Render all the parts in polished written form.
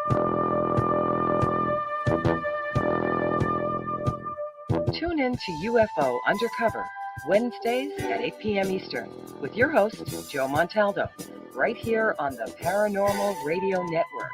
Tune in to UFO Undercover, Wednesdays at 8 p.m. Eastern, with your host, Joe Montaldo, right here on the Paranormal Radio Network.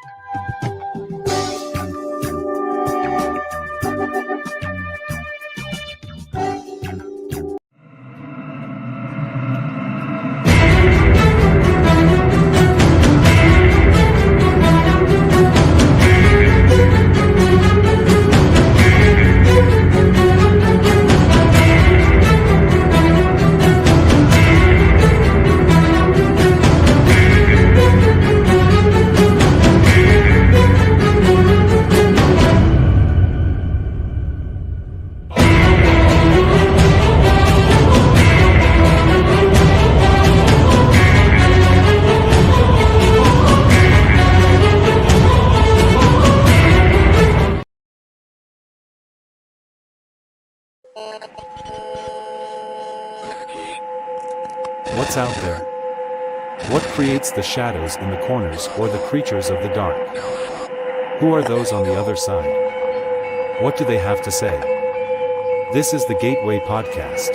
What's out there? What creates the shadows in the corners or the creatures of the dark? Who are those on the other side? What do they have to say? This is the Gateway Podcast.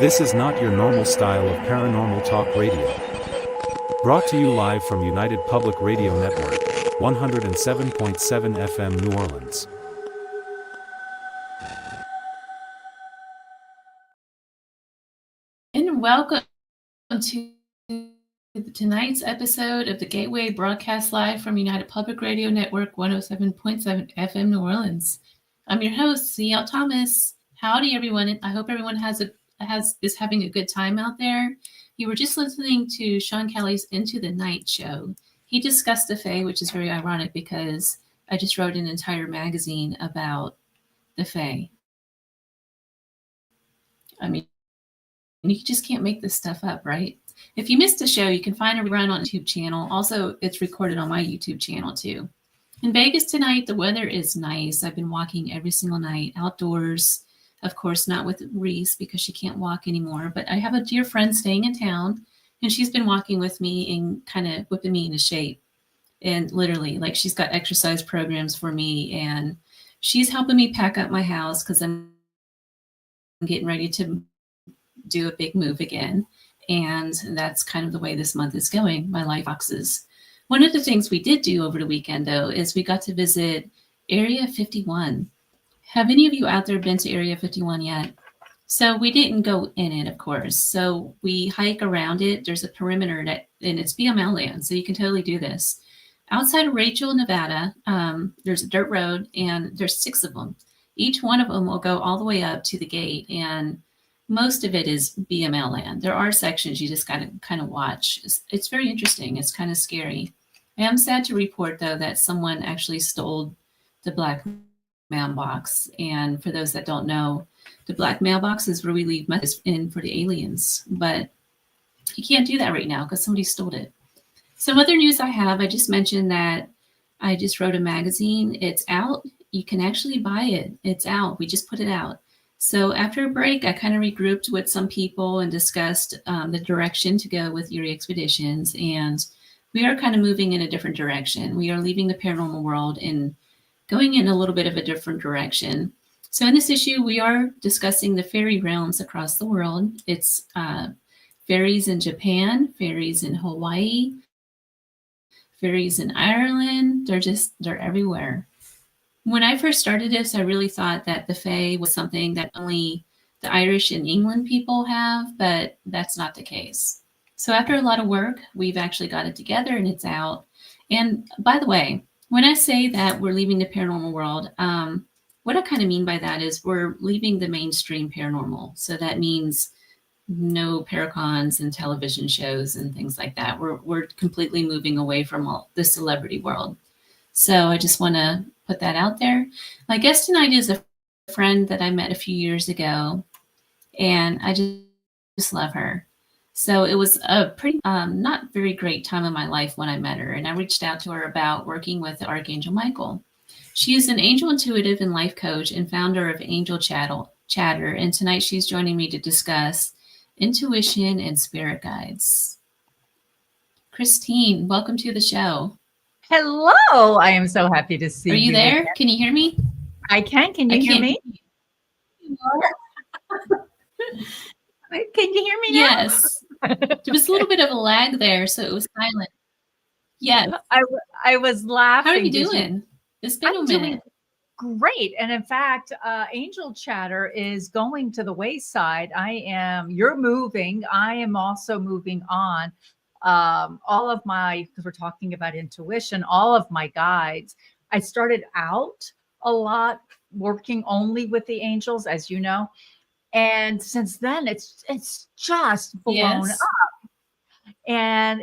This is not your normal style of paranormal talk radio. Brought to you live from United Public Radio Network, 107.7 FM New Orleans. And welcome to tonight's episode of the Gateway broadcast live from United Public Radio Network 107.7 FM New Orleans. I'm your host, C.L. Thomas. Howdy, everyone. I hope everyone is having a good time out there. You were just listening to Sean Kelly's Into the Night show. He discussed the Fae, which is very ironic because I just wrote an entire magazine about the Fae. I mean, you just can't make this stuff up, right? If you missed the show, you can find a rerun on YouTube channel. Also, it's recorded on my YouTube channel too. In Vegas tonight, the weather is nice. I've been walking every single night outdoors. Of course, not with Reese because she can't walk anymore. But I have a dear friend staying in town, and she's been walking with me and kind of whipping me into shape. And literally, like, she's got exercise programs for me, and she's helping me pack up my house because I'm getting ready to do a big move again. And that's kind of the way this month is going, my life boxes. One of the things we did do over the weekend, though, is we got to visit Area 51. Have any of you out there been to Area 51 yet? So we didn't go in it, of course. So we hike around it. There's a perimeter, and it's BML land, so you can totally do this. Outside of Rachel, Nevada, there's a dirt road, and there's 6 of them. Each one of them will go all the way up to the gate, and most of it is BML land. There are sections you just got to kind of watch. It's very interesting. It's kind of scary. I am sad to report, though, that someone actually stole the black mailbox. And for those that don't know, the black mailbox is where we leave messages in for the aliens. But you can't do that right now because somebody stole it. Some other news I just mentioned that I just wrote a magazine. It's out. You can actually buy it. It's out. We just put it out. So after a break, I kind of regrouped with some people and discussed the direction to go with Eerie Expeditions. And we are kind of moving in a different direction. We are leaving the paranormal world and going in a little bit of a different direction. So in this issue, we are discussing the fairy realms across the world. It's fairies in Japan, fairies in Hawaii, fairies in Ireland. They're everywhere. When I first started this, I really thought that the Fae was something that only the Irish and England people have, but that's not the case. So after a lot of work, we've actually got it together and it's out. And by the way, when I say that we're leaving the paranormal world, what I kind of mean by that is we're leaving the mainstream paranormal. So that means no paracons and television shows and things like that. We're completely moving away from all the celebrity world. So I just want to put that out there. My guest tonight is a friend that I met a few years ago, and I just love her. So it was a pretty not very great time in my life when I met her, and I reached out to her about working with the Archangel Michael. She is an angel intuitive and life coach and founder of Angel Chatter, and tonight she's joining me to discuss intuition and spirit guides. Christine, welcome to the show. Hello. I am so happy to see Are you you again. there? Can you hear me? I can. Can I you hear can't me? hear you. Can you hear me now? Yes. There was a little bit of a lag there, so it was silent. Yes. I was laughing. How are you doing? It's been a I'm minute. doing great. And in fact, Angel Chatter is going to the wayside. You're moving. I am also moving on. All of my, because we're talking about intuition, all of my guides, I started out a lot working only with the angels, as you know. And since then, it's just blown up. Yes. And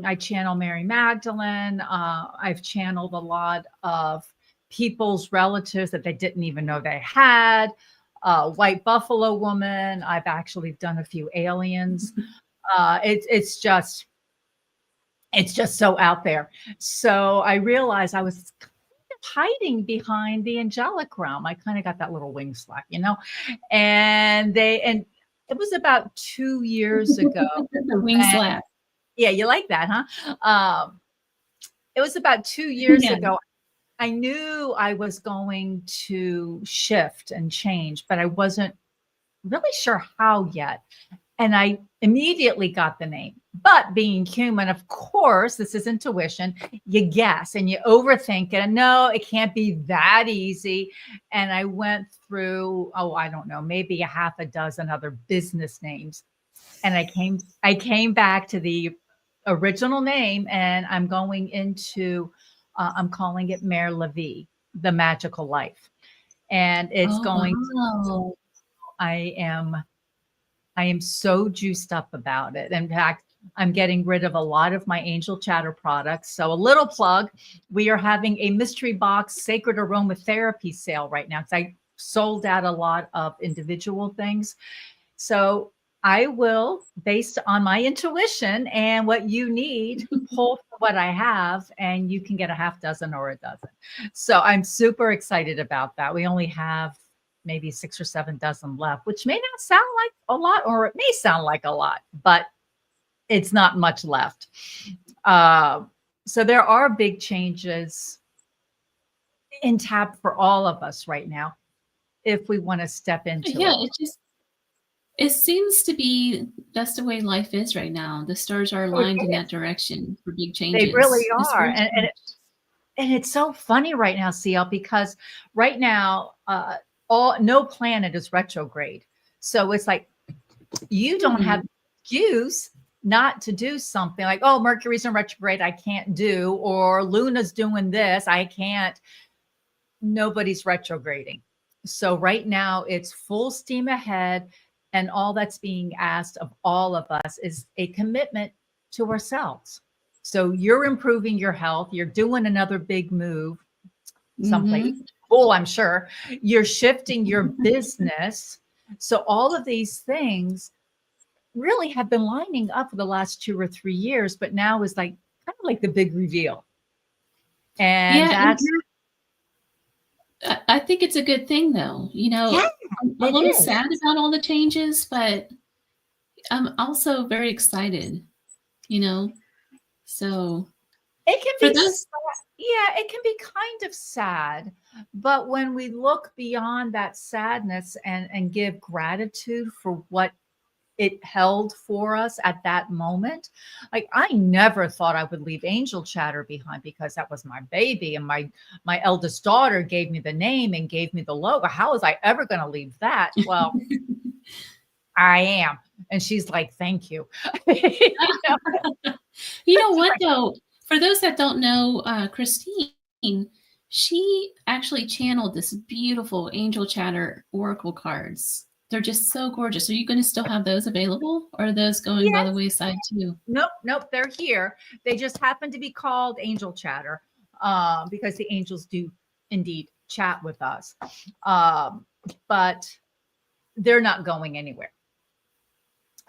I channel Mary Magdalene. I've channeled a lot of people's relatives that they didn't even know they had. White Buffalo Woman. I've actually done a few aliens. It's just so out there. So I realized I was kind of hiding behind the angelic realm. I kind of got that little wing slack, and it was about 2 years ago. The wing slap. Yeah, you like that, huh? It was about 2 years Yeah. ago. I knew I was going to shift and change, but I wasn't really sure how yet. And I immediately got the name. But being human, of course, this is intuition. You guess and you overthink it. And no, it can't be that easy. And I went through, I don't know, maybe a half a dozen other business names. And I came back to the original name, and I'm going into, I'm calling it Mare La Vie, the magical life. And it's going, wow. I am so juiced up about it. In fact, I'm getting rid of a lot of my Angel Chatter products. So a little plug, we are having a mystery box sacred aromatherapy sale right now because I sold out a lot of individual things. So I will, based on my intuition and what you need, pull from what I have, and you can get a half dozen or a dozen. So I'm super excited about that. We only have maybe 6 or 7 dozen left, which may not sound like a lot, or it may sound like a lot, but it's not much left. So there are big changes in tap for all of us right now if we want to step into it. It seems to be that's the way life is right now. The stars are aligned in that direction for big changes. They really are. And it's so funny right now, CL, because right now, no planet is retrograde. So it's like you don't have excuse not to do something like, oh, Mercury's in retrograde, I can't do, or Luna's doing this, I can't. Nobody's retrograding. So right now it's full steam ahead. And all that's being asked of all of us is a commitment to ourselves. So you're improving your health. You're doing another big move someplace. Cool, I'm sure. You're shifting your business. So all of these things really have been lining up for the last 2 or 3 years, but now is like kind of like the big reveal. And that's. I think it's a good thing, though. I'm a little sad about all the changes, but I'm also very excited. So it can be it can be kind of sad, but when we look beyond that sadness and give gratitude for what it held for us at that moment. Like I never thought I would leave Angel Chatter behind because that was my baby, and my eldest daughter gave me the name and gave me the logo. How was I ever going to leave that? Well, I am. And she's like, thank you. You know what, though? For those that don't know, Christine, she actually channeled this beautiful Angel Chatter Oracle cards. They're just so gorgeous. Are you going to still have those available, or are those going by the wayside too? Nope. They're here. They just happen to be called Angel Chatter because the angels do indeed chat with us. But they're not going anywhere.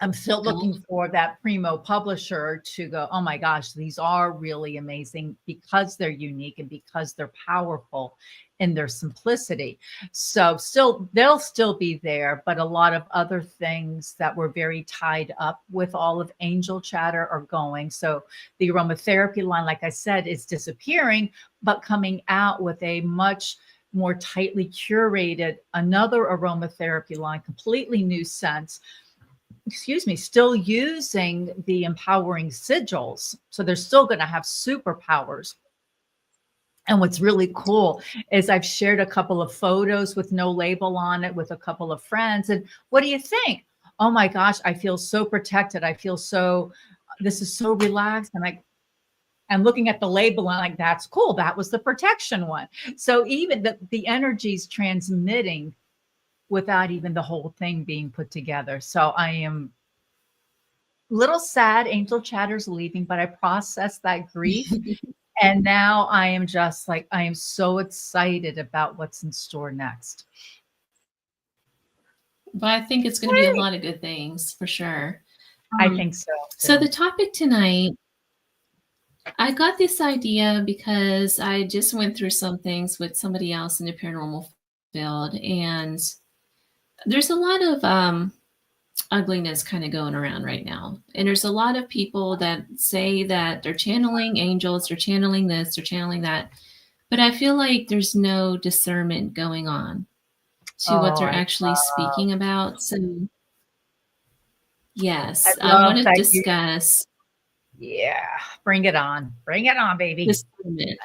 I'm still looking for that primo publisher to go, oh my gosh, these are really amazing because they're unique and because they're powerful in their simplicity. So they'll still be there, but a lot of other things that were very tied up with all of Angel Chatter are going. So the aromatherapy line, like I said, is disappearing, but coming out with a much more tightly curated, another aromatherapy line, completely new scents. Excuse me, still using the empowering sigils. So they're still going to have superpowers. And what's really cool is I've shared a couple of photos with no label on it with a couple of friends. And what do you think? Oh my gosh, I feel so protected. I feel so, this is so relaxed. And I'm looking at the label and I'm like, that's cool. That was the protection one. So even the energy's transmitting without even the whole thing being put together. So I am a little sad Angel Chatter's leaving, but I processed that grief. And now I am just like, I am so excited about what's in store next. But I think it's going to be a lot of good things for sure. I think so. So the topic tonight, I got this idea because I just went through some things with somebody else in the paranormal field, and there's a lot of ugliness kind of going around right now. And there's a lot of people that say that they're channeling angels, they're channeling this, they're channeling that. But I feel like there's no discernment going on to what they're actually speaking about. So yes, I want to discuss. Yeah, bring it on. Bring it on, baby. Discernment.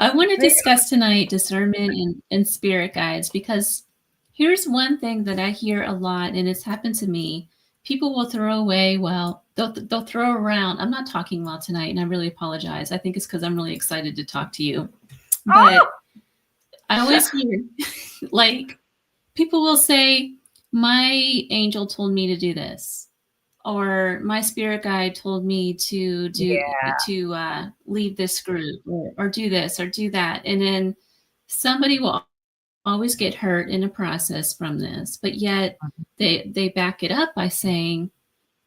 I want to discuss tonight discernment and spirit guides, because here's one thing that I hear a lot, and it's happened to me. People will throw away, well, they'll throw around. I'm not talking well tonight, and I really apologize. I think it's because I'm really excited to talk to you. But I always hear, like, people will say, my angel told me to do this, or my spirit guide told me to leave this group, or do this or do that. And then somebody will always get hurt in a process from this, but yet they back it up by saying,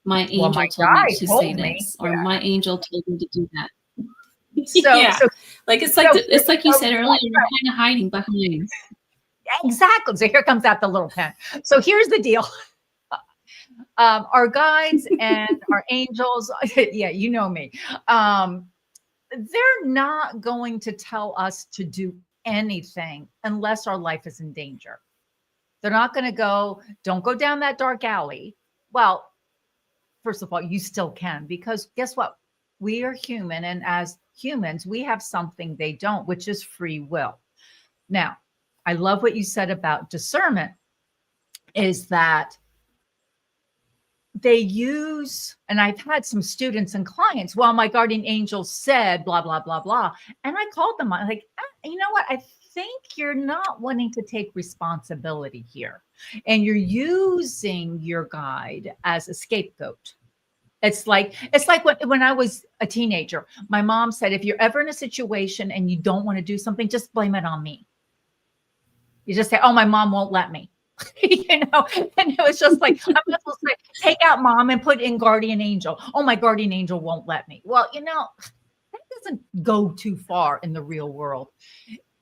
my angel told me to say this, or my angel told me to do that. So like it's like you said earlier, you're kind of hiding behind. Exactly. So here comes out the little pen. So here's the deal. Our guides and our angels, yeah, you know me. They're not going to tell us to do anything unless our life is in danger. They're not going to go, don't go down that dark alley. Well, first of all, you still can, because guess what? We are human. And as humans, we have something they don't, which is free will. Now, I love what you said about discernment, is that they use, and I've had some students and clients, well, my guardian angel said blah, blah, blah, blah. And I called them, I'm like, you know what? I think you're not wanting to take responsibility here. And you're using your guide as a scapegoat. It's like when I was a teenager, my mom said, if you're ever in a situation and you don't want to do something, just blame it on me. You just say, oh, my mom won't let me. You know, and it was just like, I'm not supposed to take out mom and put in guardian angel. Oh, my guardian angel won't let me. Well, you know, that doesn't go too far in the real world.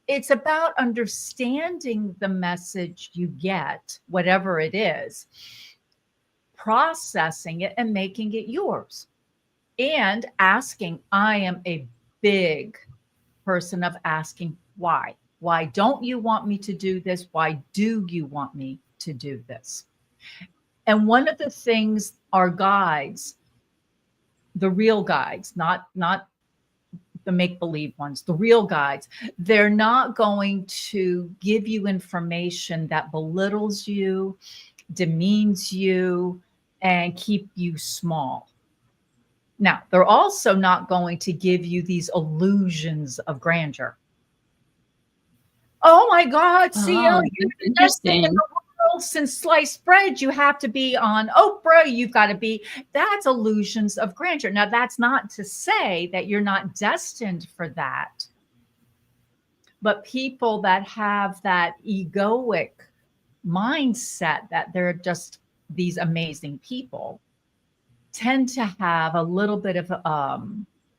It's about understanding the message you get, whatever it is, processing it and making it yours, and asking. I am a big person of asking why. Why don't you want me to do this? Why do you want me to do this? And one of the things our guides, the real guides, not the make-believe ones, the real guides, they're not going to give you information that belittles you, demeans you, and keep you small. Now, they're also not going to give you these illusions of grandeur. Oh my God, CL, you're the best thing in the world. Since sliced bread, you have to be on Oprah. You've got to be, that's illusions of grandeur. Now, that's not to say that you're not destined for that. But people that have that egoic mindset that they're just these amazing people tend to have a little bit of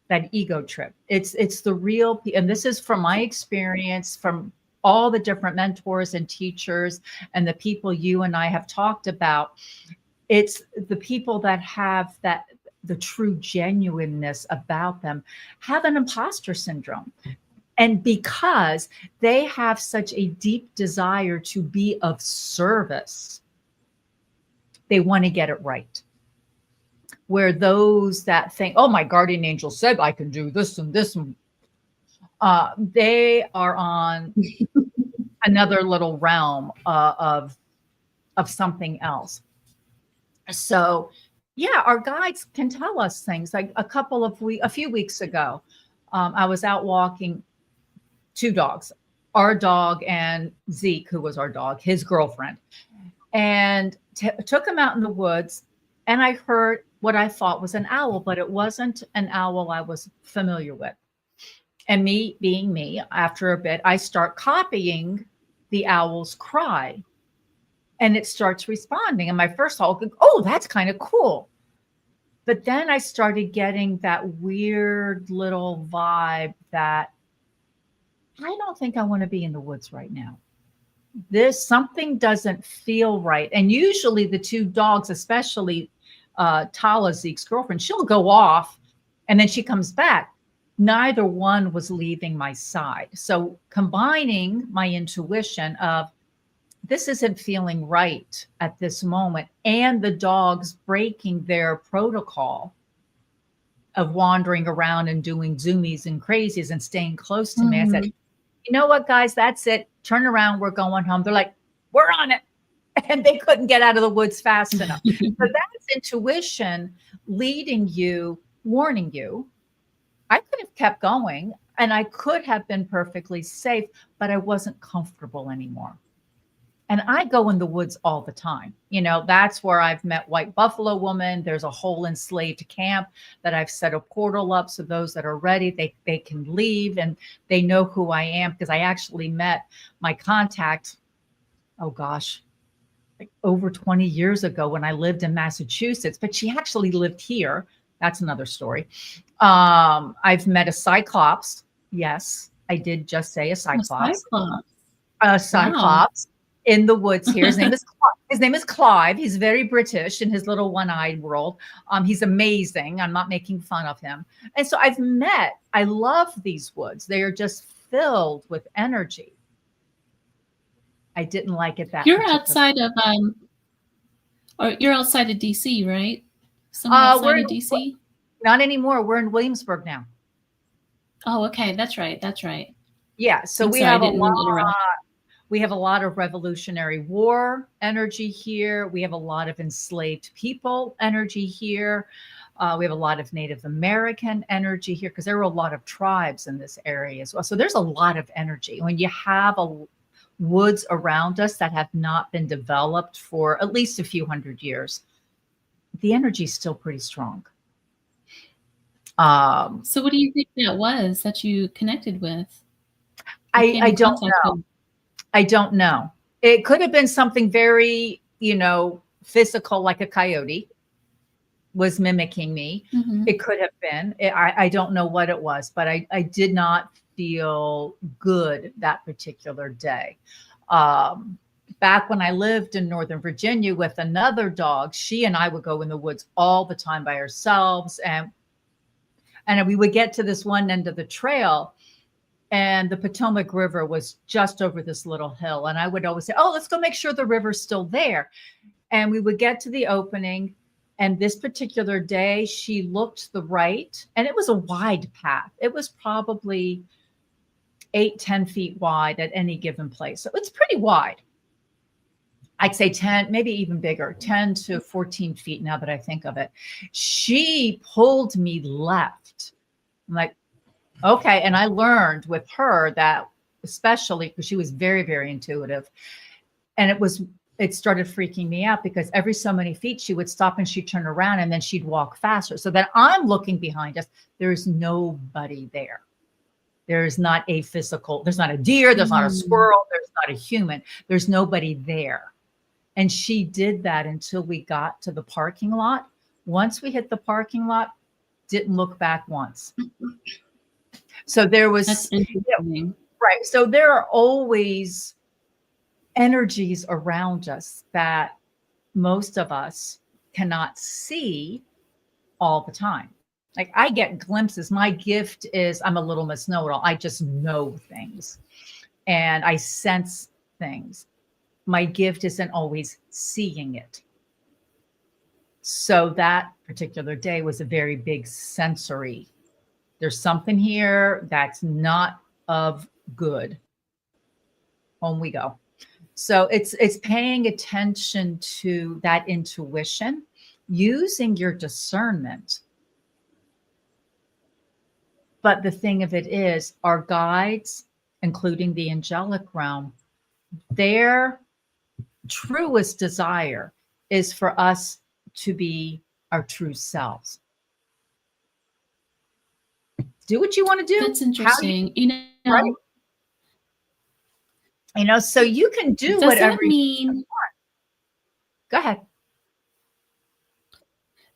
that ego trip. It's the real, and this is from my experience, from all the different mentors and teachers and the people you and I have talked about. It's the people that have that, the true genuineness about them, have an imposter syndrome. And because they have such a deep desire to be of service, they want to get it right. Where those that think, oh, my guardian angel said I can do this and this, and they are on another little realm of something else. So, yeah, our guides can tell us things. Like a few weeks ago, I was out walking two dogs, our dog and Zeke, who was our dog, his girlfriend, and took him out in the woods. And I heard what I thought was an owl, but it wasn't an owl I was familiar with. And me being me, after a bit, I start copying the owl's cry. And it starts responding. And my first thought, oh, that's kind of cool. But then I started getting that weird little vibe that I don't think I want to be in the woods right now. Something doesn't feel right. And usually the two dogs, especially Tala, Zeke's girlfriend, she'll go off and then she comes back. Neither one was leaving my side. So combining my intuition of this isn't feeling right at this moment, and the dogs breaking their protocol of wandering around and doing zoomies and crazies and staying close to me. I said, you know what, guys, that's it. Turn around. We're going home. They're like, we're on it. And they couldn't get out of the woods fast enough. So that's intuition leading you, warning you. I could have kept going and I could have been perfectly safe, but I wasn't comfortable anymore. And I go in the woods all the time. You know, that's where I've met White Buffalo Woman. There's a whole enslaved camp that I've set a portal up. So those that are ready, they can leave and they know who I am, because I actually met my contact, oh gosh, like over 20 years ago when I lived in Massachusetts, but she actually lived here. That's another story. I've met a cyclops. Yes, I did just say a cyclops. A cyclops. Wow. In the woods here. His name is Clive. He's very British in his little one-eyed world. He's amazing. I'm not making fun of him. And so I love these woods. They are just filled with energy. I didn't like it that You're outside of or you're outside of DC, right? Somewhere outside of DC? Not anymore. We're in Williamsburg now. Oh, okay. That's right. That's right. Yeah. So we have a lot of Revolutionary War energy here. We have a lot of enslaved people energy here. We have a lot of Native American energy here, because there were a lot of tribes in this area as well. So there's a lot of energy. When you have woods around us that have not been developed for at least a few hundred years, the energy is still pretty strong. So what do you think that was that you connected with? I don't know. I don't know. It could have been something very, physical, like a coyote was mimicking me. Mm-hmm. It could have been. I don't know what it was, but I did not feel good that particular day. Back when I lived in Northern Virginia with another dog, she and I would go in the woods all the time by ourselves. And we would get to this one end of the trail, and the Potomac River was just over this little hill. And I would always say, oh, let's go make sure the river's still there. And we would get to the opening. And this particular day, she looked to the right, and it was a wide path. It was probably 8-10 feet wide at any given place. So it's pretty wide. I'd say 10, maybe even bigger, 10 to 14 feet now that I think of it. She pulled me left. I'm like, okay. And I learned with her that, especially because she was very, very intuitive. And it started freaking me out, because every so many feet she would stop and she'd turn around and then she'd walk faster. So that I'm looking behind us. There's nobody there. There's not a physical, there's not a deer, there's not a squirrel, there's not a human. There's nobody there. And she did that until we got to the parking lot. Once we hit the parking lot, didn't look back once. So there was, That's interesting. right. So there are always energies around us that most of us cannot see all the time. Like I get glimpses. My gift is I'm a little Miss Know-it-all. I just know things and I sense things. My gift isn't always seeing it. So that particular day was a very big sensory. There's something here that's not of good. Home we go. So it's paying attention to that intuition, using your discernment. But the thing of it is, our guides, including the angelic realm, their truest desire is for us to be our true selves. Do what you want to do. That's interesting. Right. So you can do does whatever that mean, you want. Go ahead.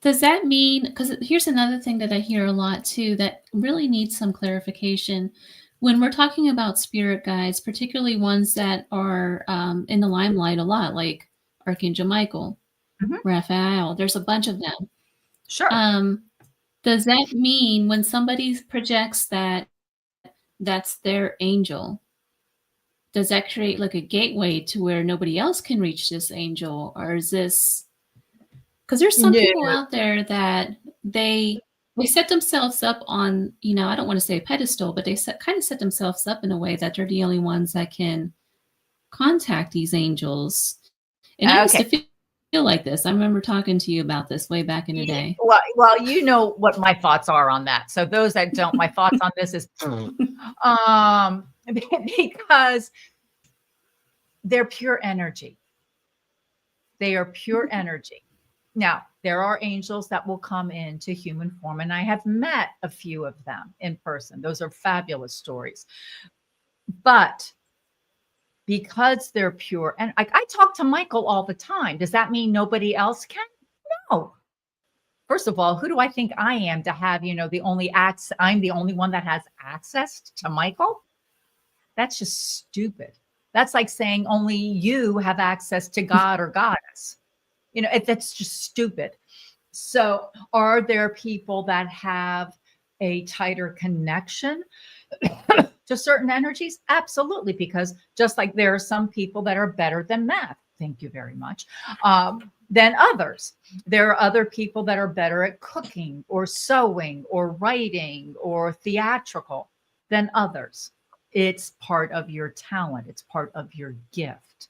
Does that mean, because here's another thing that I hear a lot too that really needs some clarification. When we're talking about spirit guides, particularly ones that are in the limelight a lot, like Archangel Michael, Raphael, there's a bunch of them. Sure. Does that mean when somebody projects that that's their angel, does that create like a gateway to where nobody else can reach this angel? Or is this, because there's some people out there that they set themselves up on, I don't want to say a pedestal, but they kind of set themselves up in a way that they're the only ones that can contact these angels. And I used to feel like this. I remember talking to you about this way back in the day. Well, you know what my thoughts are on that. So those that don't, my thoughts on this is because they're pure energy. They are pure energy. Now, there are angels that will come into human form, and I have met a few of them in person. Those are fabulous stories. But because they're pure, and I talk to Michael all the time. Does that mean nobody else can? No. First of all, who do I think I am to have, the only I'm the only one that has access to Michael? That's just stupid. That's like saying only you have access to God or goddess. That's just stupid. So are there people that have a tighter connection to certain energies? Absolutely, because just like there are some people that are better than math, thank you very much, than others. There are other people that are better at cooking or sewing or writing or theatrical than others. It's part of your talent. It's part of your gift.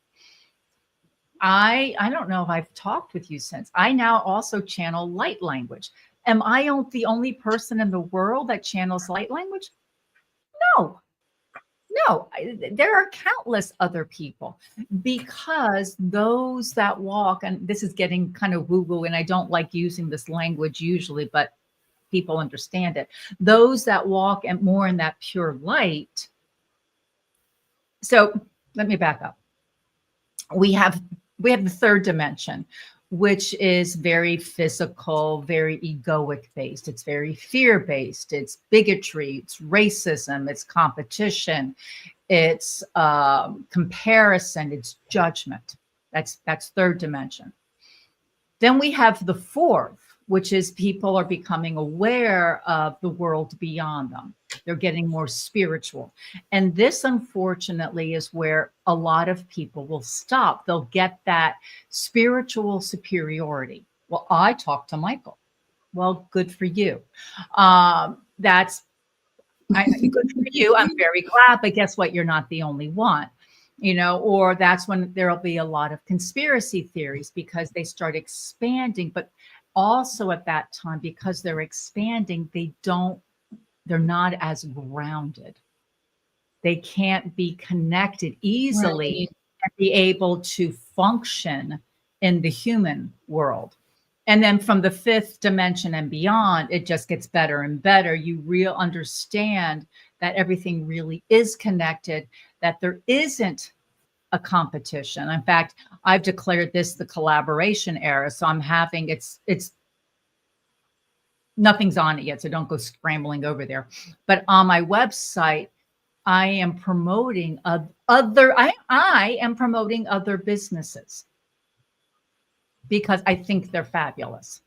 I don't know if I've talked with you since. I now also channel light language. Am I the only person in the world that channels light language? No. There are countless other people, because those that walk, and this is getting kind of woo-woo, and I don't like using this language usually, but people understand it. Those that walk and more in that pure light. So let me back up. We have the third dimension, which is very physical, very egoic based. It's very fear based. It's bigotry. It's racism. It's competition. It's comparison. It's judgment. That's third dimension. Then we have the fourth, which is people are becoming aware of the world beyond them. They're getting more spiritual. And this, unfortunately, is where a lot of people will stop. They'll get that spiritual superiority. Well, I talked to Michael. Well, good for you. That's good for you. I'm very glad. But guess what? You're not the only one. Or that's when there'll be a lot of conspiracy theories, because they start expanding. But also at that time, because they're expanding, they're not as grounded. They can't be connected easily and be able to function in the human world. And then from the fifth dimension and beyond, it just gets better and better. You understand that everything really is connected, that there isn't a competition. In fact, I've declared this the collaboration era. So I'm having it's nothing's on it yet, so don't go scrambling over there. But on my website, I am promoting I am promoting other businesses because I think they're fabulous.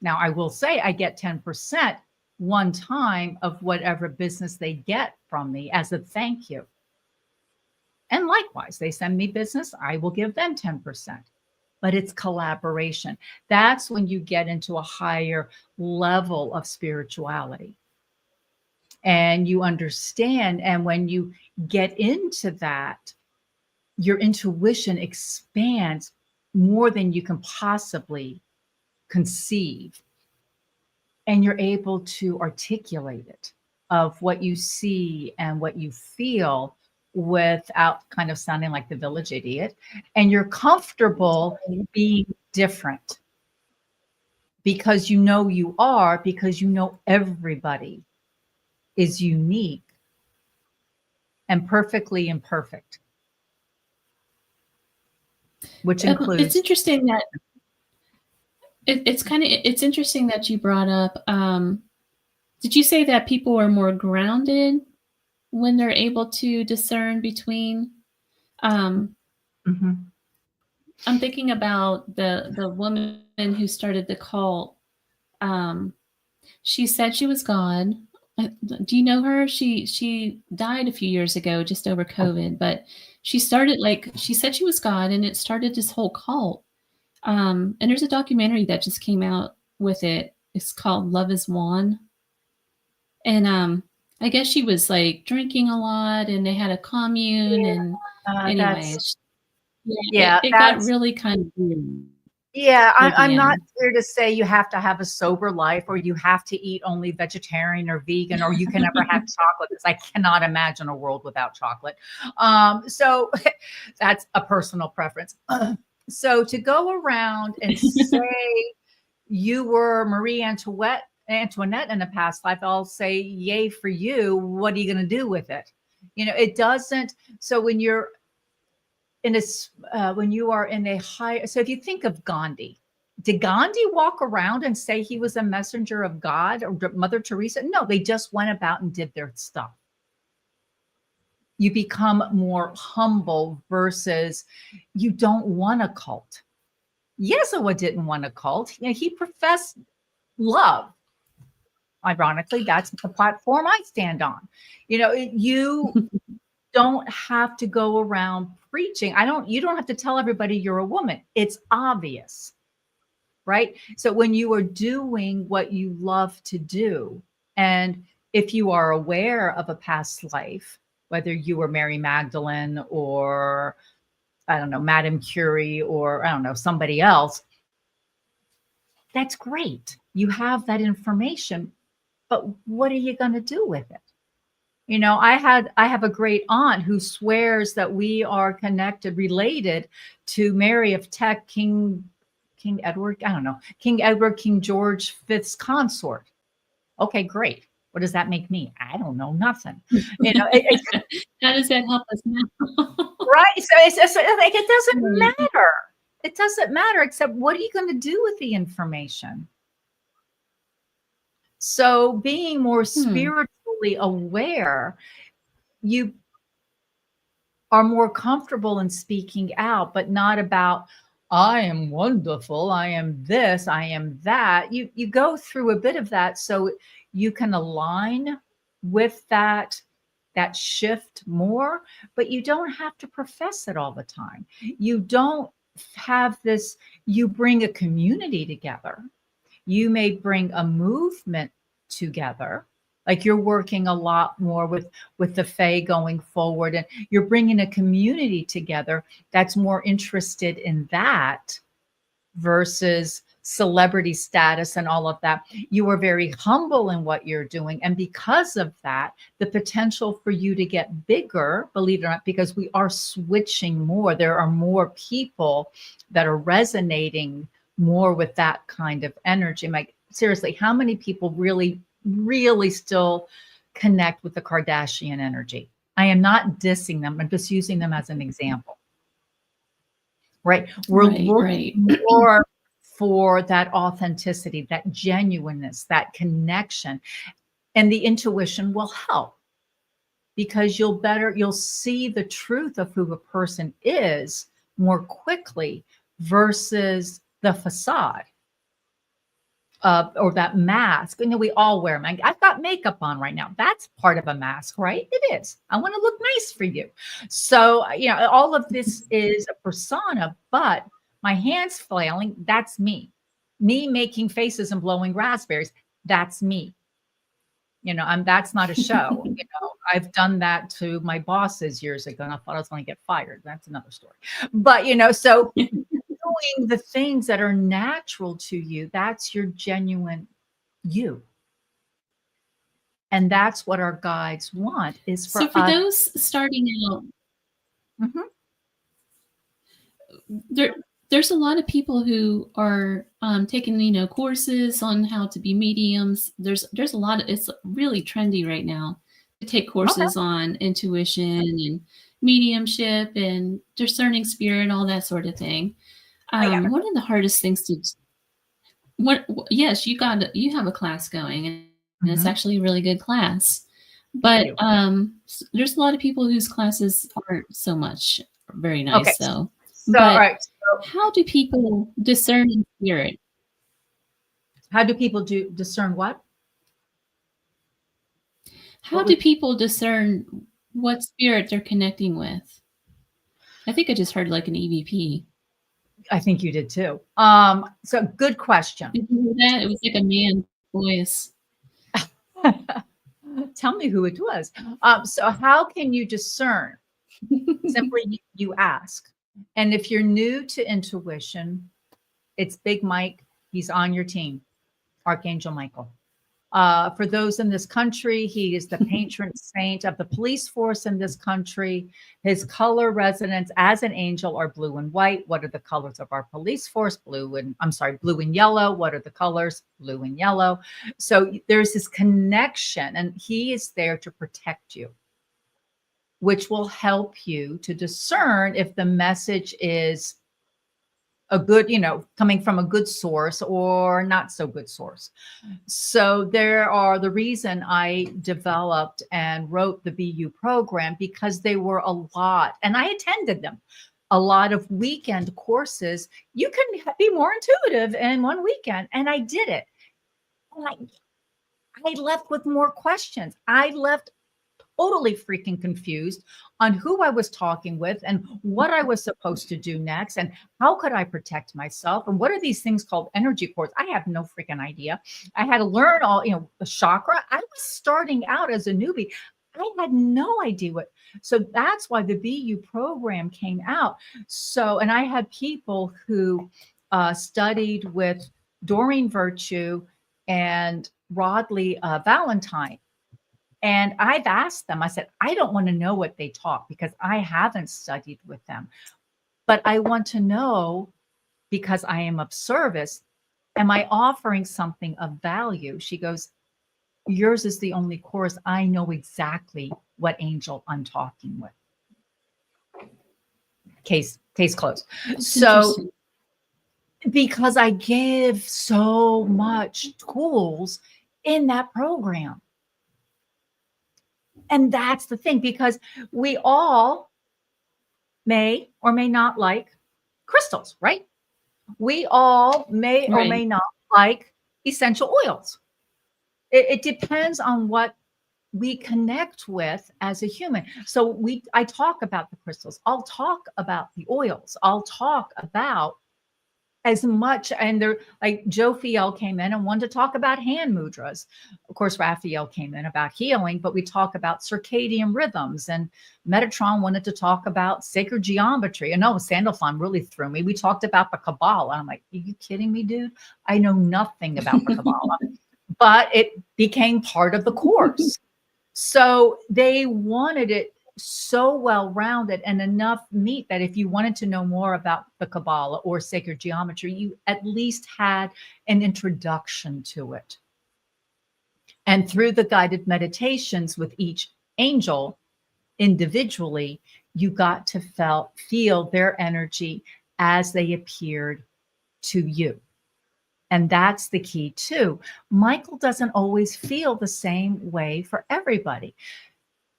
Now, I will say I get 10% one time of whatever business they get from me as a thank you. And likewise, they send me business, I will give them 10%. But it's collaboration. That's when you get into a higher level of spirituality. And you understand. And when you get into that, your intuition expands more than you can possibly conceive. And you're able to articulate it of what you see and what you feel without kind of sounding like the village idiot. And you're comfortable being different because you know you are, because you know everybody is unique and perfectly imperfect, which includes. It's interesting that it's interesting that you brought up. Did you say that people are more grounded when they're able to discern between? Mm-hmm. I'm thinking about the woman who started the cult. She said she was God. Do you know her? She died a few years ago, just over COVID, but she started, she said she was God, and it started this whole cult. And there's a documentary that just came out with it. It's called Love is One. And I guess she was like drinking a lot, and they had a commune. Yeah, and anyways, it got really kind of weird. Yeah, I'm not here to say you have to have a sober life or you have to eat only vegetarian or vegan or you can never have chocolate, because I cannot imagine a world without chocolate. So that's a personal preference. So to go around and say you were Marie Antoinette in a past life, I'll say, yay for you. What are you going to do with it? It doesn't. So when you're when you are in a high, so if you think of Gandhi, did Gandhi walk around and say he was a messenger of God, or Mother Teresa? No, they just went about and did their stuff. You become more humble versus you don't want a cult. Yeshua didn't want a cult. He professed love. Ironically, that's the platform I stand on. You don't have to go around preaching. You don't have to tell everybody you're a woman. It's obvious, right? So when you are doing what you love to do, and if you are aware of a past life, whether you were Mary Magdalene or, I don't know, Madame Curie, or I don't know, somebody else, that's great. You have that information, but what are you going to do with it? I have a great aunt who swears that we are related to Mary of Teck, King Edward, I don't know, King Edward, King George V's consort. Okay, great. What does that make me? I don't know, nothing. How does that help us now? Right. So it's like, it doesn't matter. It doesn't matter, except what are you going to do with the information? So being more spiritually aware, you are more comfortable in speaking out, but not about, I am wonderful, I am this, I am that. You go through a bit of that so you can align with that shift more, but you don't have to profess it all the time. You don't have this, you bring a community together. You may bring a movement together. Like you're working a lot more with the Fae going forward, and you're bringing a community together that's more interested in that versus celebrity status and all of that. You are very humble in what you're doing. And because of that, the potential for you to get bigger, believe it or not, because we are switching more. There are more people that are resonating more with that kind of energy. Like, seriously, how many people really still connect with the Kardashian energy? I am not dissing them. I'm just using them as an example. Right? We're looking more for that authenticity, that genuineness, that connection. And the intuition will help, because you'll see the truth of who a person is more quickly versus the facade or that mask. You know, we all wear makeup. I've got makeup on right now. That's part of a mask, right? It is. I want to look nice for you. So, you know, all of this is a persona, but my hands flailing, that's me. Me making faces and blowing raspberries, that's me. You know, that's not a show. You know, I've done that to my bosses years ago, and I thought I was going to get fired. That's another story. But, you know, so doing the things that are natural to you, that's your genuine you. And that's what our guides want, is for So for us. those starting out, there's a lot of people who are taking, you know, courses on how to be mediums. There's a lot of, it's really trendy right now to take courses on intuition and mediumship and discerning spirit, all that sort of thing. One of the hardest things to, yes, you have a class going, and it's actually a really good class. But there's a lot of people whose classes aren't so much very nice, though. So, all right. How do people discern spirit? How do people discern what? How do people discern what spirit they're connecting with? I think I just heard like an EVP. I think you did too. So good question. Did you hear that? It was like a man's voice. Tell me who it was. So how can you discern? Simply you ask. And if you're new to intuition, it's Big Mike. He's on your team, Archangel Michael. For those in this country, he is the patron saint of the police force in this country. His color resonance as an angel are blue and white. What are the colors of our police force? Blue and yellow. What are the colors? Blue and yellow. So there's this connection, and he is there to protect you, which will help you to discern if the message is a good, you know, coming from a good source or not so good source. So the reason I developed and wrote the BU program, because they were a lot, and I attended them, a lot of weekend courses. You can be more intuitive in one weekend. And I did it. And I left with more questions. I left totally freaking confused on who I was talking with and what I was supposed to do next and how could I protect myself and what are these things called energy cords. I have no freaking idea. I had to learn all, you know, the chakra. I was starting out as a newbie. I had no idea what. So that's why the BU program came out. So, and I had people who studied with Doreen Virtue and Rodley Valentine. And I've asked them, I said, I don't want to know what they taught because I haven't studied with them, but I want to know because I am of service. Am I offering something of value? She goes, yours is the only course. I know exactly what angel I'm talking with. Case closed. So because I give so much tools in that program. And that's the thing, because we all may or may not like crystals, right? We all may or may not like essential oils. It depends on what we connect with as a human. So I talk about the crystals. I'll talk about the oils. I'll talk about as much, and they're like Joe Fiel came in and wanted to talk about hand mudras. Of course, Raphael came in about healing, but we talk about circadian rhythms, and Metatron wanted to talk about sacred geometry. And no, Sandalphon really threw me. We talked about the Kabbalah. I'm like, are you kidding me, dude? I know nothing about the Kabbalah, but it became part of the course. So they wanted it so well-rounded and enough meat that if you wanted to know more about the Kabbalah or sacred geometry, you at least had an introduction to it. And through the guided meditations with each angel, individually, you got to feel their energy as they appeared to you. And that's the key too. Michael doesn't always feel the same way for everybody.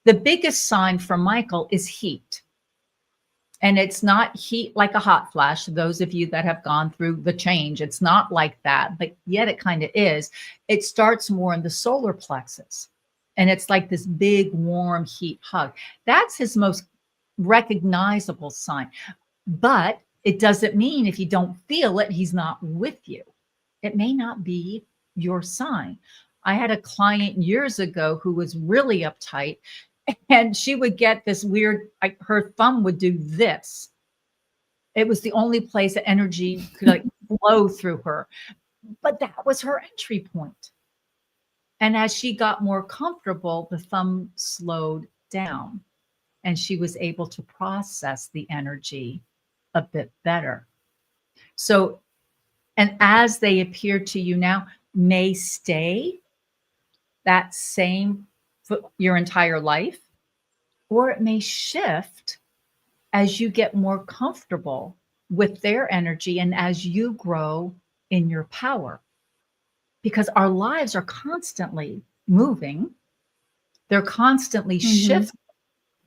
The biggest sign for Michael is heat. And it's not heat like a hot flash. Those of you that have gone through the change, it's not like that, but yet it kind of is. It starts more in the solar plexus. And it's like this big, warm heat hug. That's his most recognizable sign. But it doesn't mean if you don't feel it, he's not with you. It may not be your sign. I had a client years ago who was really uptight, and she would get this weird, like her thumb would do this. It was the only place that energy could like flow through her. But that was her entry point. And as she got more comfortable, the thumb slowed down and she was able to process the energy a bit better. So, and as they appear to you now, may stay that same for your entire life, or it may shift as you get more comfortable with their energy and as you grow in your power. Because our lives are constantly moving, they're constantly shifting.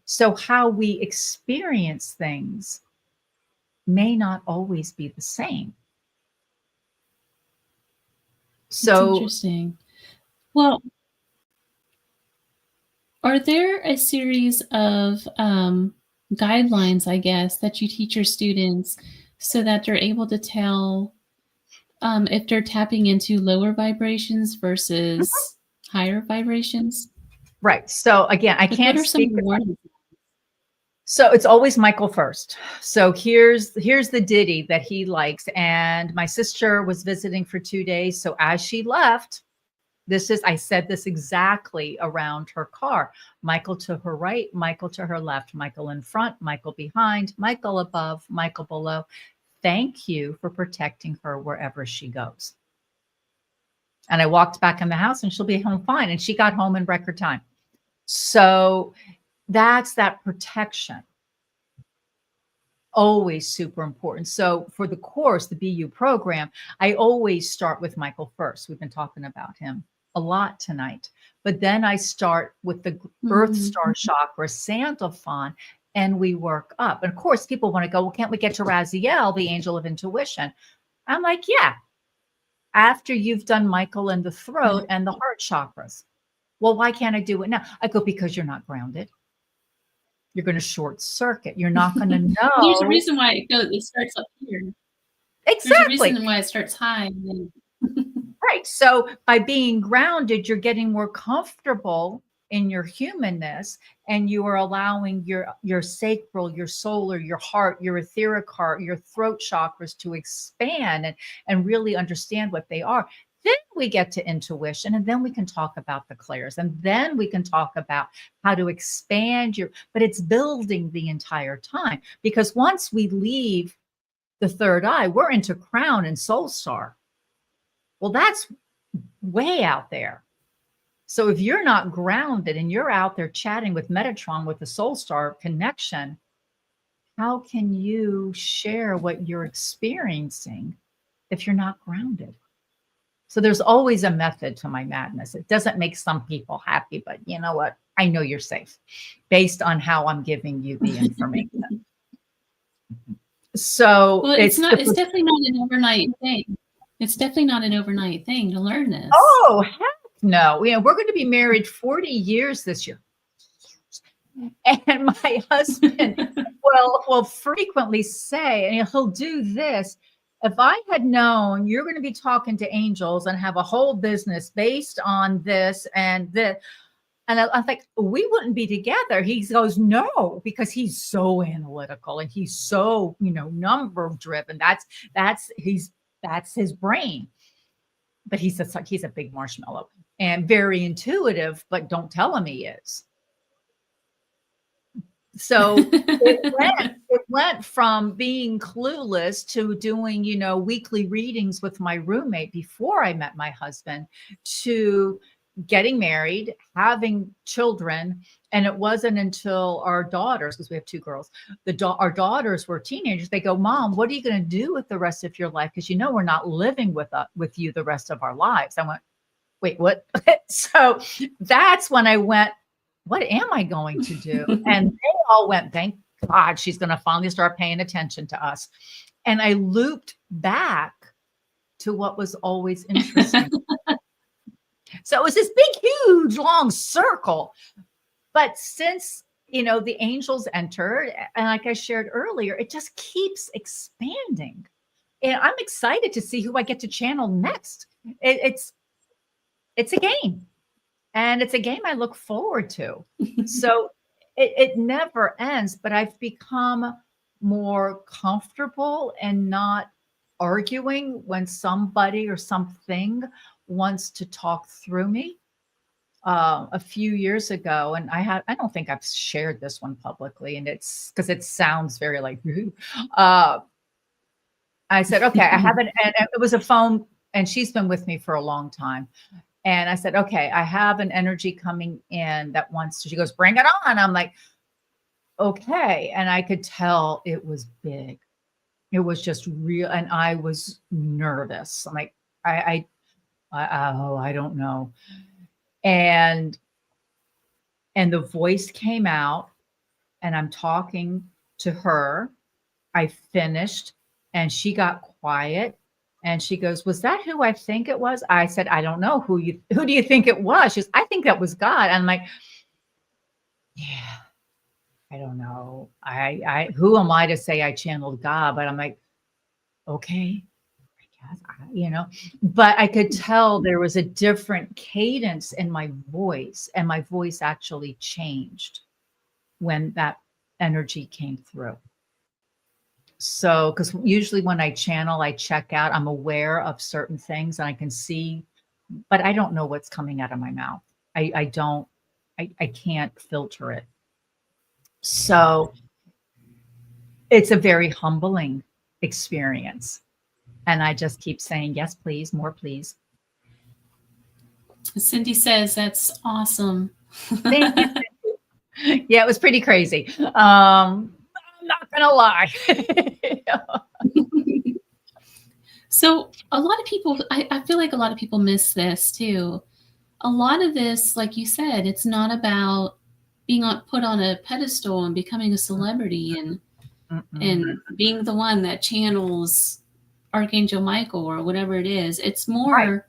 So how we experience things may not always be the same. So that's interesting. Well, are there a series of guidelines, I guess, that you teach your students so that they're able to tell if they're tapping into lower vibrations versus higher vibrations? Right. So again, I can't What are some speak. warnings? So it's always Michael first. So here's the ditty that he likes. And my sister was visiting for 2 days. So as she left, I said this exactly around her car. Michael to her right, Michael to her left, Michael in front, Michael behind, Michael above, Michael below. Thank you for protecting her wherever she goes. And I walked back in the house and she'll be home fine. And she got home in record time. So that's that protection. Always super important. So for the course, the BU program, I always start with Michael first. We've been talking about him a lot tonight. But then I start with the Earth Star Chakra, Sandalphon, and we work up. And of course, people want to go, well, can't we get to Raziel, the angel of intuition? I'm like, yeah, after you've done Michael in the throat and the heart chakras. Well, why can't I do it now? I go, because you're not grounded. You're going to short circuit. You're not going to know. There's a reason why it starts up here. Exactly. There's a reason why it starts high. Right. So by being grounded, you're getting more comfortable in your humanness, and you are allowing your sacral, your solar, your heart, your etheric heart, your throat chakras to expand and really understand what they are. Then we get to intuition, and then we can talk about the clairs, and then we can talk about how to expand but it's building the entire time, because once we leave the third eye, we're into crown and soul star. Well, that's way out there. So if you're not grounded and you're out there chatting with Metatron with the soul star connection, how can you share what you're experiencing if you're not grounded? So there's always a method to my madness. It doesn't make some people happy, but you know what? I know you're safe based on how I'm giving you the information. So well, it's definitely not an overnight thing. It's definitely not an overnight thing to learn this. Oh, heck no. We're going to be married 40 years this year. And my husband will frequently say, and he'll do this, if I had known you're going to be talking to angels and have a whole business based on this and this, and I think we wouldn't be together. He goes, no, because he's so analytical and he's so, number driven. That's his brain. But he says he's a big marshmallow and very intuitive, but don't tell him he is. So it went from being clueless to doing, weekly readings with my roommate before I met my husband, to getting married, having children. And it wasn't until our daughters, because we have 2 girls, our daughters were teenagers. They go, Mom, what are you going to do with the rest of your life? Because we're not living with you the rest of our lives. I went, wait, what? So that's when I went, what am I going to do? And they all went, thank God she's going to finally start paying attention to us. And I looped back to what was always interesting. So it was this big, huge, long circle. But since, the angels entered, and like I shared earlier, it just keeps expanding. And I'm excited to see who I get to channel next. It's a game. And it's a game I look forward to. So it never ends, but I've become more comfortable and not arguing when somebody or something wants to talk through me. A few years ago, and I don't think I've shared this one publicly, and it's because it sounds very like, I said, okay, I haven't, and it was a phone, and she's been with me for a long time. And I said, okay, I have an energy coming in that wants to, she goes, bring it on. I'm like, okay. And I could tell it was big. It was just real. And I was nervous. I'm like, I don't know. And the voice came out, and I'm talking to her. I finished, and she got quiet, and she goes, was that who I think it was? I said, I don't know. Who do you think it was? She goes, I think that was God. I'm like, yeah, I don't know. Who am I to say I channeled God? But I'm like, okay. But I could tell there was a different cadence in my voice, and my voice actually changed when that energy came through. So, because usually when I channel, I check out, I'm aware of certain things and I can see, but I don't know what's coming out of my mouth. I can't filter it. So it's a very humbling experience. And I just keep saying, yes, please, more, please. Cindy says, that's awesome. Thank you, Cindy. Yeah, it was pretty crazy. I'm not going to lie. So a lot of people, I feel like a lot of people miss this too. A lot of this, like you said, it's not about being put on a pedestal and becoming a celebrity and being the one that channels Archangel Michael or whatever it is. It's more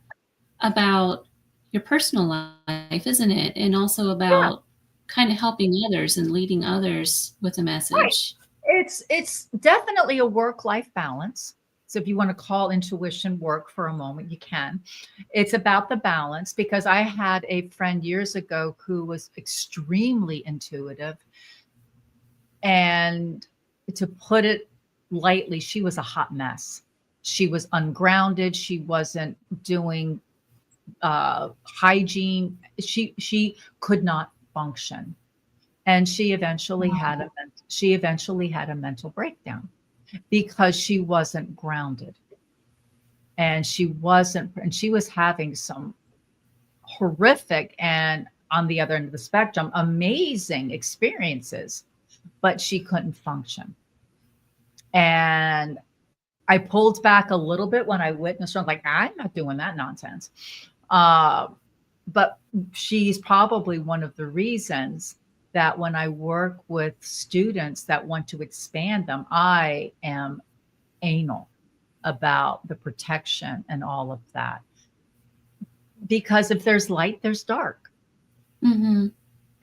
about your personal life, isn't it? And also about kind of helping others and leading others with a message. Right. It's definitely a work-life balance. So if you want to call intuition work for a moment, you can. It's about the balance, because I had a friend years ago who was extremely intuitive. And to put it lightly, she was a hot mess. She was ungrounded. She wasn't doing hygiene. She could not function. And she eventually had a mental breakdown because she wasn't grounded. And she was having some horrific and, on the other end of the spectrum, amazing experiences, but she couldn't function. And I pulled back a little bit when I witnessed her. I'm like, I'm not doing that nonsense. But she's probably one of the reasons that when I work with students that want to expand them, I am anal about the protection and all of that. Because if there's light, there's dark. Mm-hmm.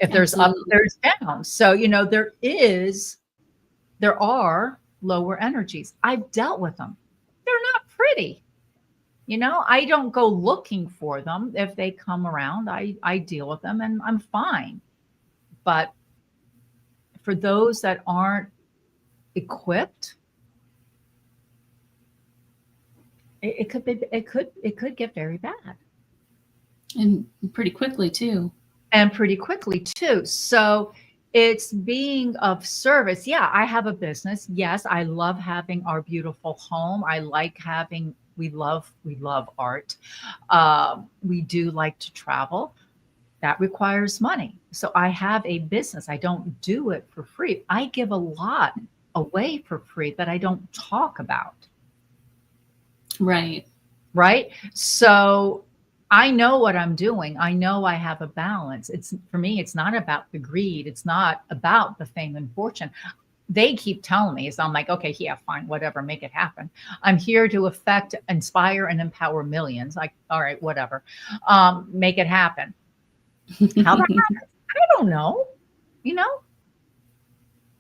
If there's up, there's down. So, there are lower energies. I've dealt with them. They're not pretty. I don't go looking for them. If they come around, I deal with them and I'm fine. But for those that aren't equipped, it could get very bad. And pretty quickly too. So it's being of service. Yeah, I have a business. Yes, I love having our beautiful home. I like having We love art. We do like to travel. That requires money. So I have a business. I don't do it for free. I give a lot away for free that I don't talk about. Right. Right. So I know what I'm doing. I know I have a balance. It's for me, it's not about the greed. It's not about the fame and fortune. They keep telling me, so I'm like, okay, yeah, fine, whatever, make it happen. I'm here to affect, inspire, and empower millions. Like, all right, whatever. Make it happen. How that happens, I don't know. You know,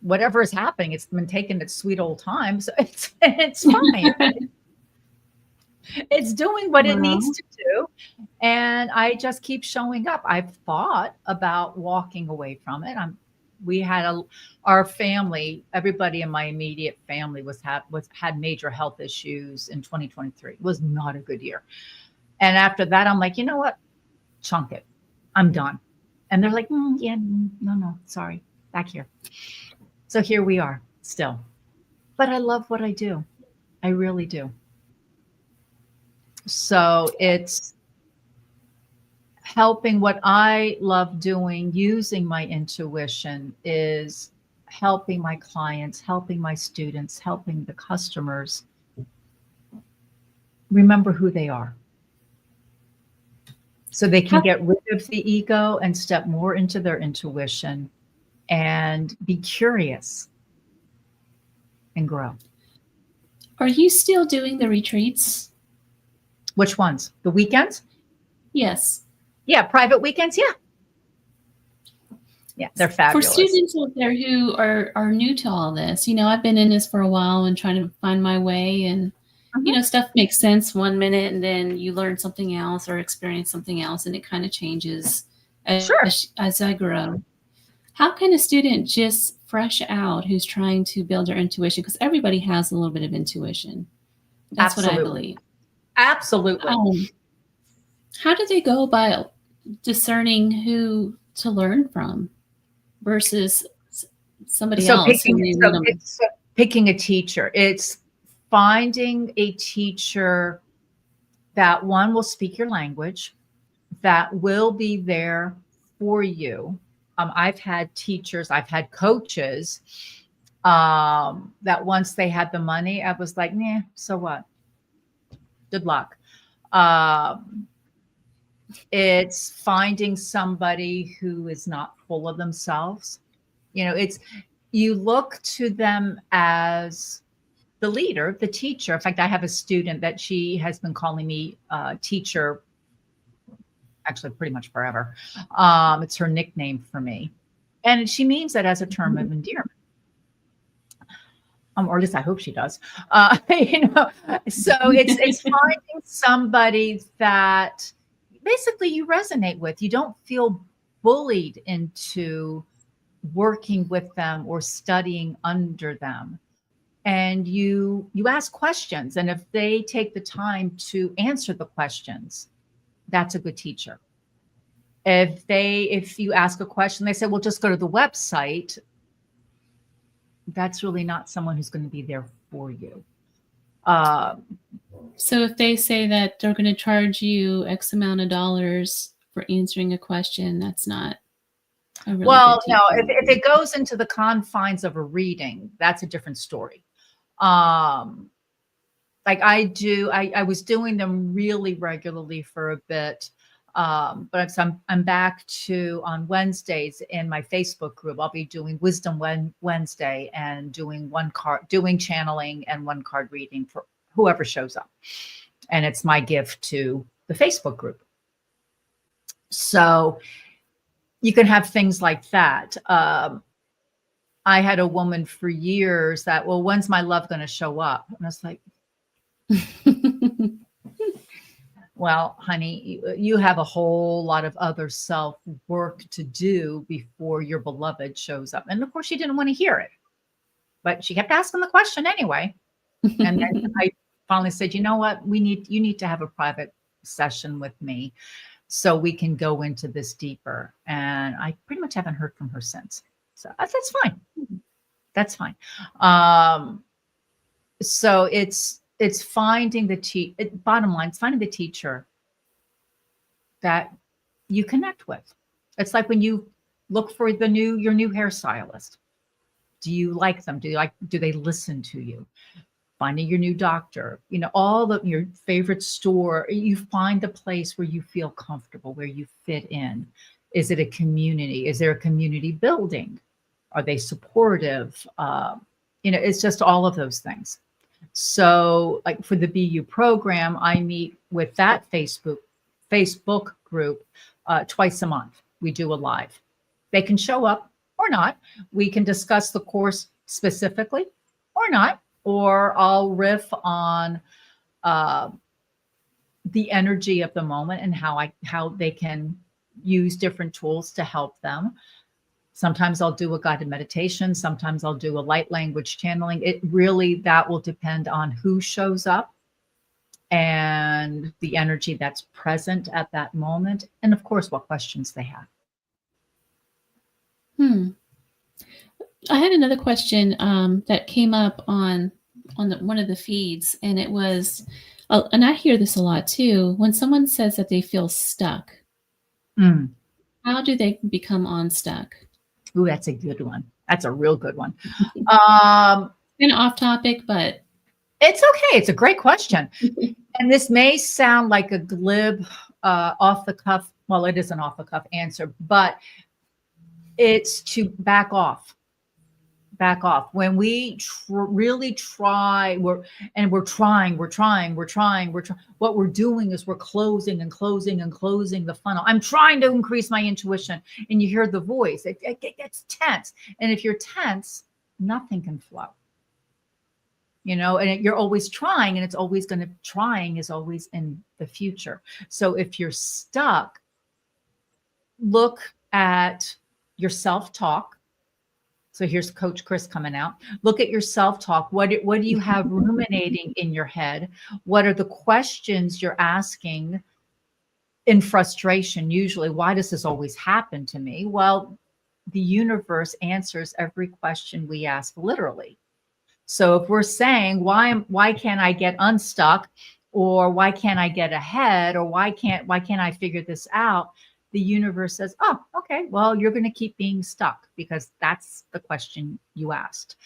whatever is happening, it's been taking its sweet old time. So it's fine. It's doing what it needs to do. And I just keep showing up. I've thought about walking away from it. We had our family, everybody in my immediate family had major health issues in 2023. It was not a good year. And after that, I'm like, you know what? Chunk it. I'm done. And they're like, yeah, no, sorry, back here. So here we are still. But I love what I do. I really do. So it's helping. What I love doing, using my intuition, is helping my clients, helping my students, helping the customers remember who they are. So they can get rid of the ego and step more into their intuition and be curious and grow. Are you still doing the retreats? Which ones? The weekends? Yes. Yeah, private weekends. Yeah. Yeah, they're fabulous. For students out there who are new to all this, I've been in this for a while and trying to find my way, and stuff makes sense one minute and then you learn something else or experience something else, and it kind of changes as I grow. How can a student just fresh out who's trying to build their intuition, because everybody has a little bit of intuition. That's Absolutely. what I believe. Absolutely. How do they go about discerning who to learn from versus somebody else? Picking a teacher. It's finding a teacher that, one, will speak your language, that will be there for you. I've had teachers, I've had coaches that once they had the money, I was like, nah, so what? Good luck. It's finding somebody who is not full of themselves. You look to them as the leader, the teacher. In fact, I have a student that she has been calling me teacher, actually pretty much forever. It's her nickname for me. And she means that as a term of endearment. Or at least I hope she does. So it's finding somebody that basically you resonate with. You don't feel bullied into working with them or studying under them. And you ask questions. And if they take the time to answer the questions, that's a good teacher. If you ask a question, they say, well, just go to the website. That's really not someone who's going to be there for you. So if they say that they're going to charge you X amount of dollars for answering a question, that's not a really good teacher. No, if it goes into the confines of a reading, that's a different story. Like I was doing them really regularly for a bit. But I'm back to on Wednesdays in my Facebook group. I'll be doing Wisdom Wednesday and doing channeling and one card reading for whoever shows up. And it's my gift to the Facebook group. So you can have things like that. I had a woman for years that, well, when's my love going to show up? And I was like, well, honey, you have a whole lot of other self work to do before your beloved shows up. And of course, she didn't want to hear it, but she kept asking the question anyway. And then I finally said, you know what? You need to have a private session with me so we can go into this deeper. And I pretty much haven't heard from her since. So that's fine. That's fine. So it's it's finding bottom line, it's finding the teacher that you connect with. It's like when you look for your new hairstylist. Do you like them? Do they listen to you? Finding your new doctor, your favorite store, you find the place where you feel comfortable, where you fit in. Is it a community? Is there a community building? Are they supportive? It's just all of those things. So like for the BU program, I meet with that Facebook group twice a month. We do a live. They can show up or not. We can discuss the course specifically or not, or I'll riff on the energy of the moment and how they can use different tools to help them. Sometimes I'll do a guided meditation. Sometimes I'll do a light language channeling. That will depend on who shows up and the energy that's present at that moment. And of course, what questions they have. I had another question that came up on one of the feeds, and it was, and I hear this a lot too, when someone says that they feel stuck, how do they become unstuck? Ooh, that's a good one. That's a real good one. Kind of off topic, but it's okay. It's a great question. And this may sound like a glib, off the cuff. Well, it is an off the cuff answer, but it's to back off. Back off. When we really try, we're trying. What we're doing is we're closing the funnel. I'm trying to increase my intuition, and you hear the voice. It gets tense, and if you're tense, nothing can flow. And you're always trying, and trying is always in the future. So if you're stuck, look at your self-talk. So here's Coach Chris coming out. Look at your self-talk. What do you have ruminating in your head? What are the questions you're asking in frustration? Usually, why does this always happen to me? Well, the universe answers every question we ask literally. So if we're saying, why can't I get unstuck? Or why can't I get ahead? Or why can't I figure this out? The universe says, oh, okay, well, you're going to keep being stuck because that's the question you asked.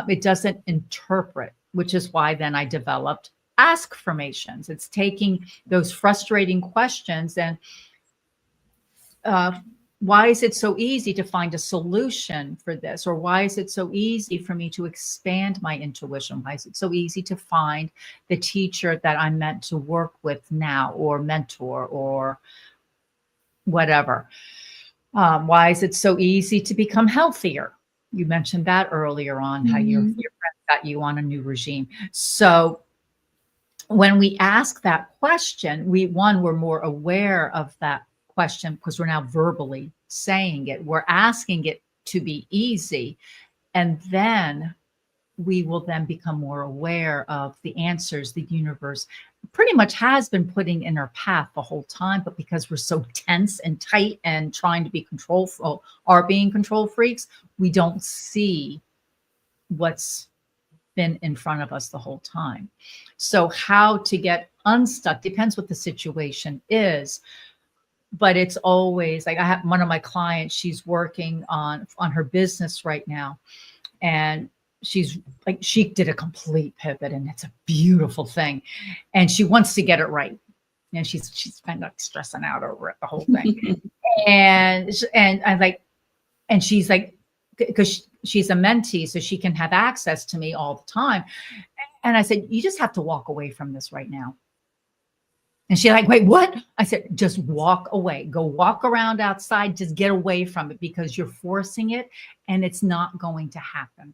It doesn't interpret, which is why then I developed ask formations. It's taking those frustrating questions and why is it so easy to find a solution for this? Or why is it so easy for me to expand my intuition? Why is it so easy to find the teacher that I'm meant to work with now, or mentor, or whatever? Why is it so easy to become healthier? You mentioned that earlier on, how your friend got you on a new regime. So when we ask that question, we're more aware of that question because we're now verbally saying it. We're asking it to be easy. And then we will then become more aware of the answers the universe pretty much has been putting in our path the whole time. But because we're so tense and tight and trying to be being control freaks, we don't see what's been in front of us the whole time. So how to get unstuck depends what the situation is. But it's always like, I have one of my clients, she's working on her business right now. And she's like, she did a complete pivot, and it's a beautiful thing. And she wants to get it right. And she's kind of stressing out over it, the whole thing. and I'm like, and she's like, because she's a mentee, so she can have access to me all the time. And I said, you just have to walk away from this right now. And she's like, wait, what? I said, just walk away. Go walk around outside. Just get away from it because you're forcing it and it's not going to happen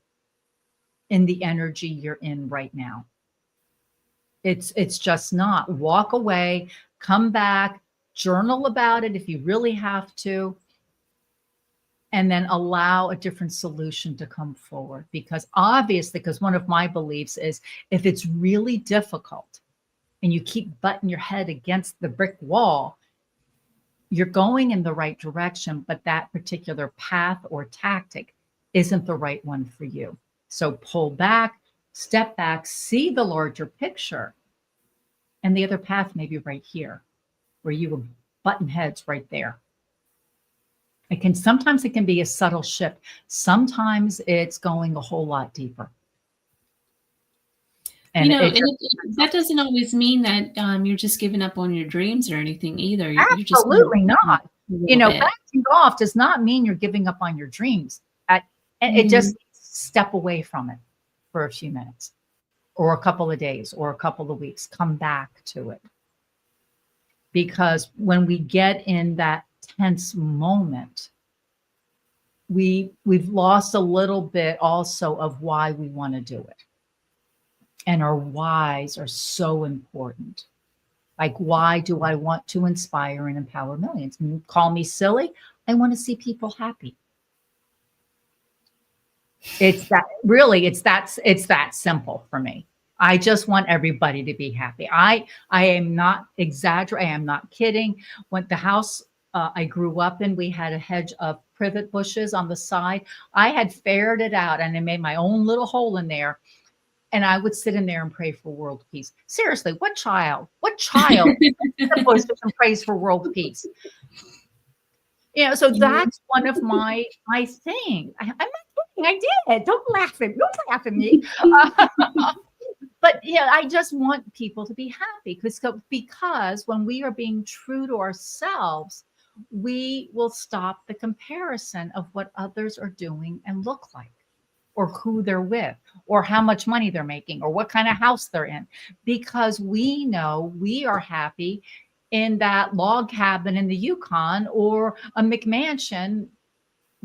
in the energy you're in right now. It's just not. Walk away, come back, journal about it if you really have to, and then allow a different solution to come forward. Because obviously, because one of my beliefs is if it's really difficult, and you keep butting your head against the brick wall, you're going in the right direction, but that particular path or tactic isn't the right one for you. So pull back, step back, see the larger picture, and the other path may be right here, where you were button heads right there. Sometimes it can be a subtle shift. Sometimes it's going a whole lot deeper. And that doesn't always mean that you're just giving up on your dreams or anything either. Absolutely not. Backing off does not mean you're giving up on your dreams. It just step away from it for a few minutes or a couple of days or a couple of weeks. Come back to it. Because when we get in that tense moment, we've lost a little bit also of why we want to do it. And our whys are so important. Like, why do I want to inspire and empower millions? And call me silly. I want to see people happy. It's that simple for me. I just want everybody to be happy. I am not exaggerating. I am not kidding. When the house I grew up in, we had a hedge of privet bushes on the side. I had ferreted it out and I made my own little hole in there. And I would sit in there and pray for world peace. Seriously, what child the bushes and prays for world peace? So that's one of my things. I'm not kidding. I did. Don't laugh at me. But I just want people to be happy because when we are being true to ourselves, we will stop the comparison of what others are doing and look like, or who they're with, or how much money they're making, or what kind of house they're in, because we know we are happy in that log cabin in the Yukon or a McMansion,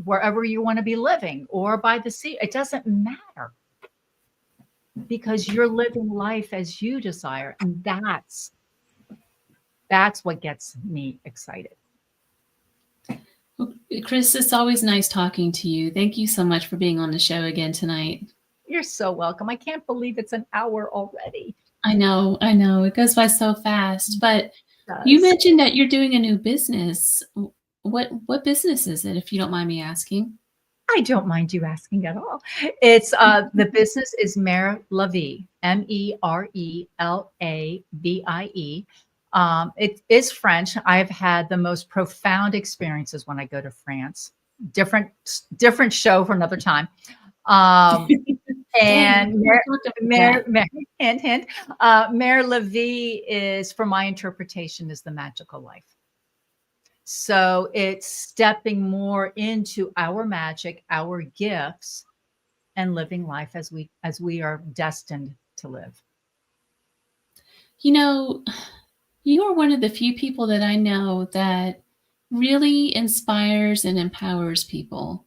wherever you want to be living, or by the sea. It doesn't matter, because you're living life as you desire. And that's what gets me excited. Chris, it's always nice talking to you. Thank you so much for being on the show again tonight. You're so welcome. I can't believe it's an hour already. I know. It goes by so fast. But you mentioned that you're doing a new business. What business is it, if you don't mind me asking? I don't mind you asking at all. It's the business is Mere La Vie, MERELAVIE. It is French. I've had the most profound experiences when I go to France. Different show for another time. And Mere La Vie is, for my interpretation, is the magical life. So it's stepping more into our magic, our gifts, and living life as we are destined to live. You are one of the few people that I know that really inspires and empowers people.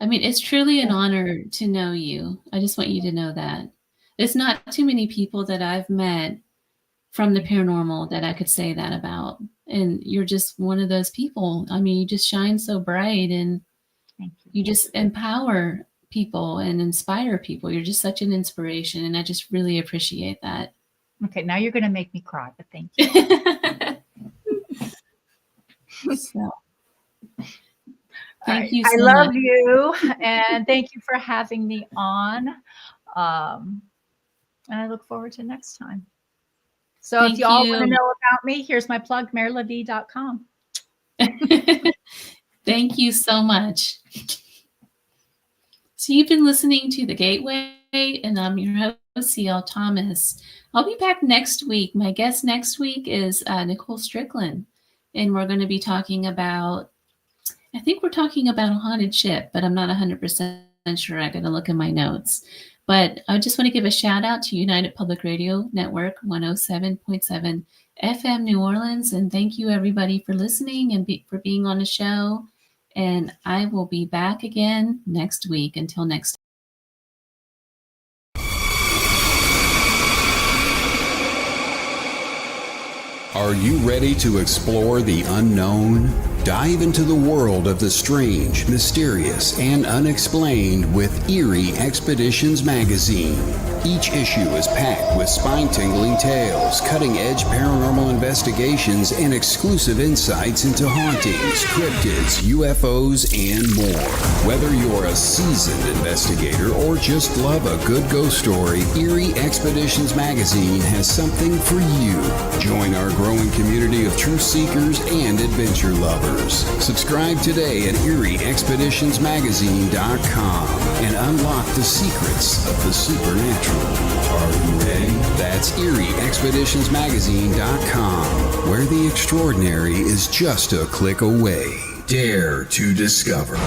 I mean, it's truly an honor to know you. I just want you to know that. There's not too many people that I've met from the paranormal that I could say that about. And you're just one of those people. I mean, you just shine so bright, and you just empower people and inspire people. You're just such an inspiration, and I just really appreciate that. Okay, now you're going to make me cry, but thank you. Thank you so much. I love you, and thank you for having me on. And I look forward to next time. So if y'all want to know about me, here's my plug, merelavie.com. Thank you so much. So you've been listening to The Gateway, and I'm your host, C.L. Thomas. I'll be back next week. My guest next week is Nicole Strickland, and we're going to be talking about, I think we're talking about a haunted ship, but I'm not 100% sure. I got to look in my notes. But I just want to give a shout out to United Public Radio Network 107.7 FM New Orleans. And thank you everybody for listening and for being on the show. And I will be back again next week. Until next time. Are you ready to explore the unknown? Dive into the world of the strange, mysterious, and unexplained with Eerie Expeditions magazine. Each issue is packed with spine-tingling tales, cutting-edge paranormal investigations, and exclusive insights into hauntings, cryptids, UFOs, and more. Whether you're a seasoned investigator or just love a good ghost story, Eerie Expeditions magazine has something for you. Join our growing community of truth seekers and adventure lovers. Subscribe today at EerieExpeditionsMagazine.com and unlock the secrets of the supernatural. Are you ready? That's EerieExpeditionsMagazine.com, where the extraordinary is just a click away. Dare to discover.